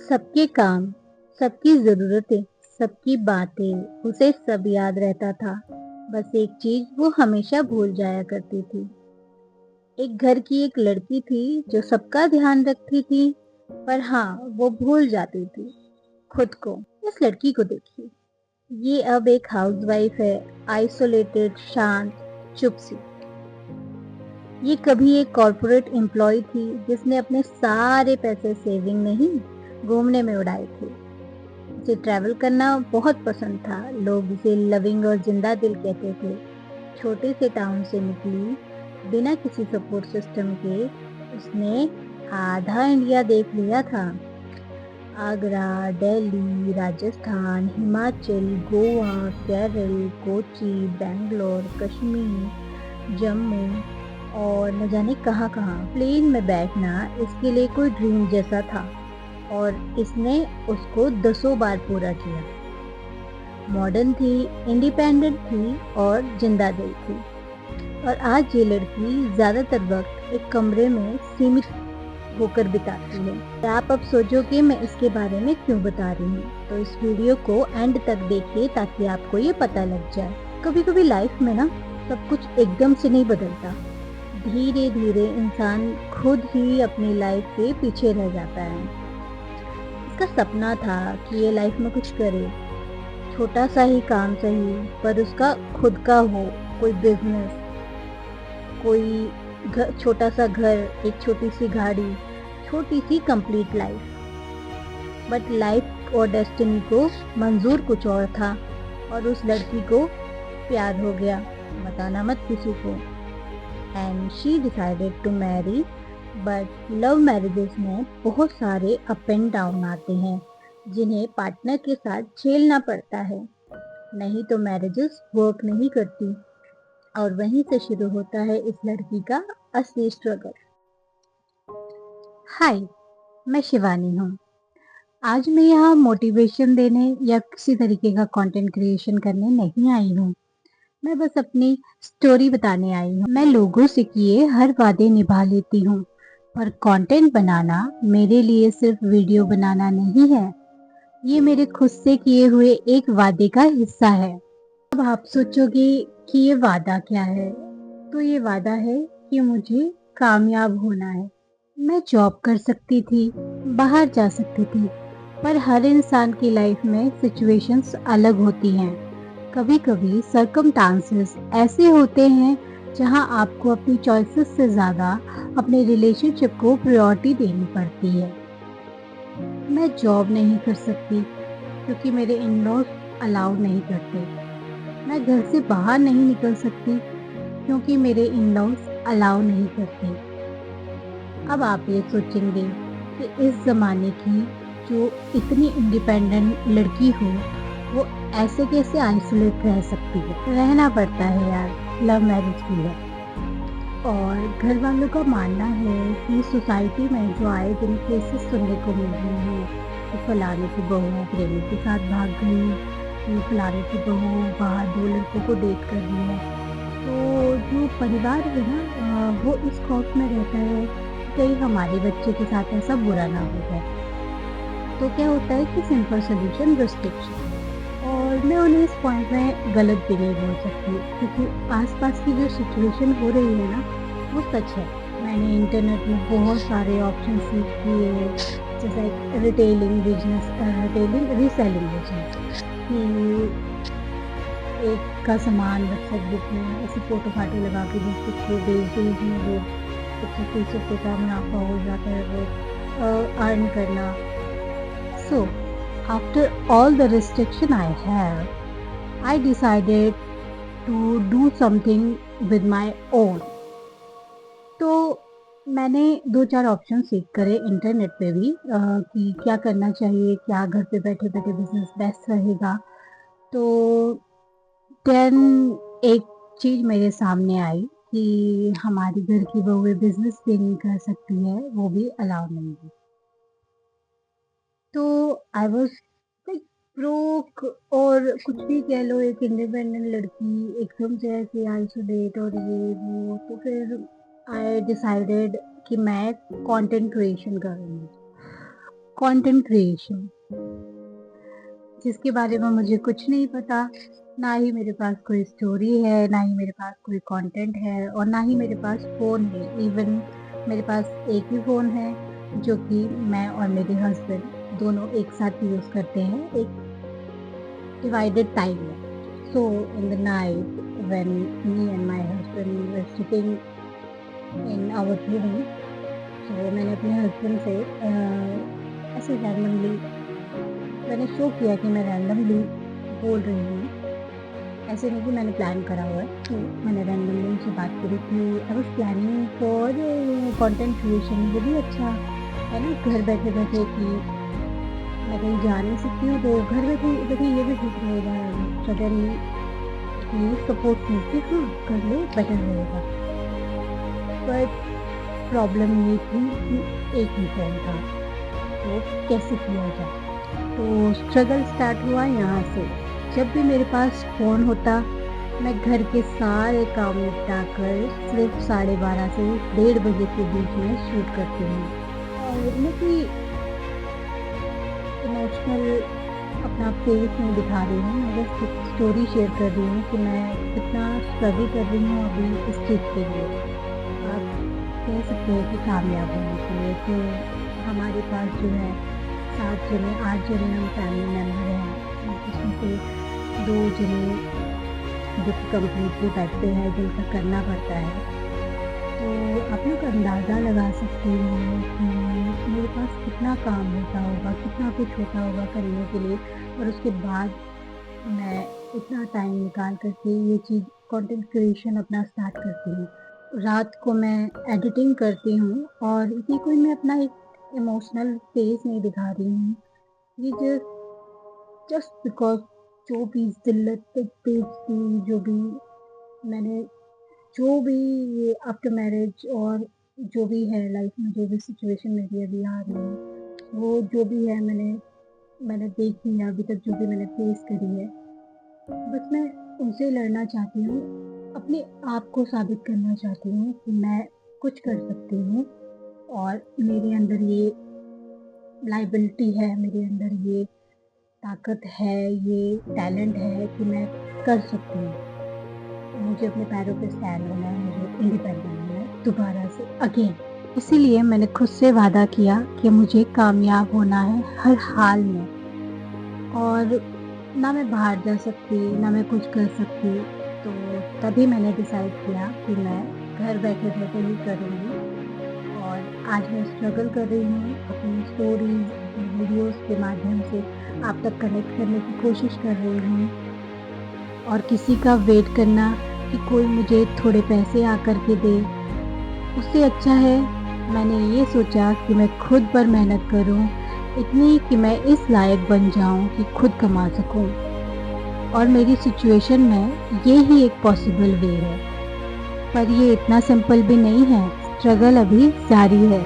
सबके काम, सबकी ज़रूरतें, सबकी बातें, उसे सब याद रहता था। बस एक चीज़ वो हमेशा भूल जाया करती थी। एक घर की एक लड़की थी जो सबका ध्यान रखती थी, पर हाँ, वो भूल जाती थी खुद को। इस लड़की को देखिए, ये अब एक हाउसवाइफ है, आइसोलेटेड, शांत, चुप सी। ये कभी एक कॉर्पोरेट एम्प्लॉय थी जिसने अपने सारे पैसे सेविंग नहीं, घूमने में उड़ाए थे। उसे ट्रैवल करना बहुत पसंद था। लोग उसे लविंग और जिंदा दिल कहते थे। छोटे से टाउन से निकली, बिना किसी सपोर्ट सिस्टम के उसने आधा इंडिया देख लिया था। आगरा, दिल्ली, राजस्थान, हिमाचल, गोवा, केरल, कोची, बेंगलोर, कश्मीर, जम्मू और न जाने कहाँ कहाँ। प्लेन में बैठना इसके लिए कोई ड्रीम जैसा था और इसने उसको दसों बार पूरा किया। मॉडर्न थी, इंडिपेंडेंट थी और जिंदा दिल थी। और आज ये लड़की ज्यादातर वक्त एक कमरे में सीमित होकर बिताती है। आप अब सोचोगे मैं इसके बारे में क्यों बता रही हूँ, तो इस वीडियो को एंड तक देखिए ताकि आपको ये पता लग जाए। कभी कभी लाइफ में ना सब कुछ एकदम से नहीं बदलता। धीरे धीरे इंसान खुद ही अपनी लाइफ के पीछे रह जाता है। इसका सपना था कि ये लाइफ में कुछ करे, छोटा सा ही काम सही, पर उसका खुद का हो, कोई बिजनेस, कोई छोटा सा घर, एक छोटी सी गाड़ी, छोटी सी कंप्लीट लाइफ। बट लाइफ और डेस्टिनी को मंजूर कुछ और था और उस लड़की को प्यार हो गया। बताना मत किसी को। And she decided to marry. But love marriages में बहुत सारे अप एंड डाउन आते हैं जिन्हें पार्टनर के साथ झेलना पड़ता है, नहीं तो मैरिजेस वर्क नहीं करती। और वहीं से शुरू होता है इस लड़की का असली स्ट्रगल। हाय, मैं शिवानी हूँ। आज मैं यहाँ मोटिवेशन देने या किसी तरीके का कंटेंट क्रिएशन करने नहीं आई हूँ। मैं बस अपनी स्टोरी बताने आई हूँ। मैं लोगों से किए हर वादे निभा लेती हूँ, पर कंटेंट बनाना मेरे लिए सिर्फ वीडियो बनाना नहीं है। ये मेरे खुद से किए हुए एक वादे का हिस्सा है। अब आप सोचोगे कि ये वादा क्या है, तो ये वादा है कि मुझे कामयाब होना है। मैं जॉब कर सकती थी, बाहर जा सकती थी, पर हर इंसान की लाइफ में सिचुएशंस अलग होती हैं। कभी कभी सर्कमस्टांसेस ऐसे होते हैं जहां आपको अपनी चॉइसेस से ज़्यादा अपने रिलेशनशिप को प्रायोरिटी देनी पड़ती है। मैं जॉब नहीं कर सकती क्योंकि मेरे इन लॉज अलाउ नहीं करते। मैं घर से बाहर नहीं निकल सकती क्योंकि मेरे इन लॉज अलाउ नहीं करते। अब आप ये सोचेंगे कि इस ज़माने की जो इतनी इंडिपेंडेंट लड़की हो, वो ऐसे कैसे आइसोलेट रह सकती है। रहना पड़ता है यार, लव मैरिज की है। और घर वालों का मानना है कि सोसाइटी में जो आए दिन केसेस सुनने को मिल रहे हैं कि फलाने की बहू प्रेमी के साथ भाग गई, कि फलाने की बहू बाहर दो लड़कों को डेट कर रही है। तो जो परिवार है ना, वो इस खौफ में रहता है कि कहीं हमारे बच्चे के साथ ऐसा बुरा ना हो जाए। तो क्या होता है कि सिंपल सोल्यूशन रिस्ट्रिक्शन। और मैं उन्हें इस पॉइंट में गलत भी नहीं बोल सकती क्योंकि आसपास की जो सिचुएशन हो रही है ना, वो सच है। मैंने इंटरनेट में बहुत सारे ऑप्शन सीख किए, जैसे retailing business, retailing reselling business, कि एक का सामान व्हाट्सएप ग्रुप में ऐसे फोटो फाटो लगा के बेच में लोग 25-30 रुपये का मुनाफा हो जाता है, वो अर्न करना। सो after all the restriction I have, I decided to do something with my own. तो मैंने 2-4 ऑप्शन सीख करे इंटरनेट पे भी, कि क्या करना चाहिए, क्या घर पे बैठे बैठे बिजनेस बेस्ट रहेगा। तो देन एक चीज़ मेरे सामने आई कि हमारी घर की बहुएं बिजनेस भी नहीं कर सकती है, वो भी अलाउ नहीं है। तो आई वाज लाइक ब्रोक, और कुछ भी कह लो, एक इंडिपेंडेंट लड़की एकदम से ऐसे आइसोलेट और ये वो। तो फिर आई डिसाइडेड कि मैं कंटेंट क्रिएशन करूँगी। कंटेंट क्रिएशन, जिसके बारे में मुझे कुछ नहीं पता। ना ही मेरे पास कोई स्टोरी है, ना ही मेरे पास कोई कंटेंट है और ना ही मेरे पास फ़ोन है। इवन मेरे पास एक ही फ़ोन है जो कि मैं और मेरे हस्बैंड दोनों एक साथ यूज़ करते हैं एक डिवाइडेड टाइम में। So in the night when me and my husband were sitting in our room, तो मैंने अपने हस्बैंड से ऐसे रैंडमली मैंने शो किया कि मैं रैंडमली बोल रही हूँ। ऐसे नहीं कि मैंने प्लान करा हुआ है, तो मैंने रैंडमली उनसे बात करी कि I was planning for content creation. ये भी अच्छा है ना, घर बैठे बैठे कि मैं कहीं जा नहीं सकती हूँ, तो घर बैठे बैठे ये भी ठीक रहेगा। सडनली ही सपोर्ट की कि हाँ कर लो, बेटर रहेगा। बट प्रॉब्लम ये थी कि एक ही फ़ोन था, तो कैसे किया जाए। तो स्ट्रगल स्टार्ट हुआ यहाँ से। जब भी मेरे पास फ़ोन होता, मैं घर के सारे काम निपटा कर सिर्फ 12:30 से 1:30 बजे के बीच में शूट करती हूँ। और मैं कोई इमोशनल अपना फेस नहीं दिखा रही हूँ, मैं बस एक स्टोरी शेयर कर रही हूँ कि मैं कितना स्ट्रगल कर रही हूँ अभी इस चीज़ के लिए। आप कह सकते हैं कि कामयाब होने के लिए। तो हमारे पास जो है 7 जने 8 जने हम फैमिली मेम्बर हैं, जिसमें से 2 जने जो कि कम्प्लीटली बैठते हैं, जिनका करना पड़ता है। तो आप लोग अंदाज़ा लगा सकते हो कि मेरे पास कितना काम होता होगा, कितना कुछ होता होगा करने के लिए, और उसके बाद मैं इतना टाइम निकाल कर के ये चीज़ कंटेंट क्रिएशन अपना स्टार्ट करती हूँ। रात को मैं एडिटिंग करती हूँ और ये कोई मैं अपना एक इमोशनल फेस नहीं दिखा रही हूँ। ये जस्ट बिकॉज़ जो भी ज़िल्लत पेज थी, जो भी मैंने जो भी ये आफ्टर मैरिज और जो भी है लाइफ में, जो भी सिचुएशन मेरी अभी आ रही है, वो जो भी है मैंने देखी है अभी तक, जो भी मैंने फेस करी है, बस मैं उनसे लड़ना चाहती हूँ। अपने आप को साबित करना चाहती हूँ कि मैं कुछ कर सकती हूँ और मेरे अंदर ये लायबिलिटी है, मेरे अंदर ये ताकत है, ये टैलेंट है कि मैं कर सकती हूँ। मुझे अपने पैरों पे स्टैंड होना है, मुझे इंडिपेंडेंट होना है दोबारा से अगेन। इसीलिए मैंने खुद से वादा किया कि मुझे कामयाब होना है हर हाल में, और ना मैं बाहर जा सकती, ना मैं कुछ कर सकती। तो तभी मैंने डिसाइड किया कि मैं घर बैठे-बैठे ही करूँगी। और आज मैं स्ट्रगल कर रही हूँ, अपनी स्टोरीज़, अपनी वीडियोज़ के माध्यम से आप तक कनेक्ट करने की कोशिश कर रही हूँ। और किसी का वेट करना कि कोई मुझे थोड़े पैसे आकर के दे, उससे अच्छा है मैंने ये सोचा कि मैं खुद पर मेहनत करूं, इतनी कि मैं इस लायक बन जाऊं कि खुद कमा सकूं। और मेरी सिचुएशन में ये ही एक पॉसिबल वे है, पर ये इतना सिंपल भी नहीं है, स्ट्रगल अभी जारी है।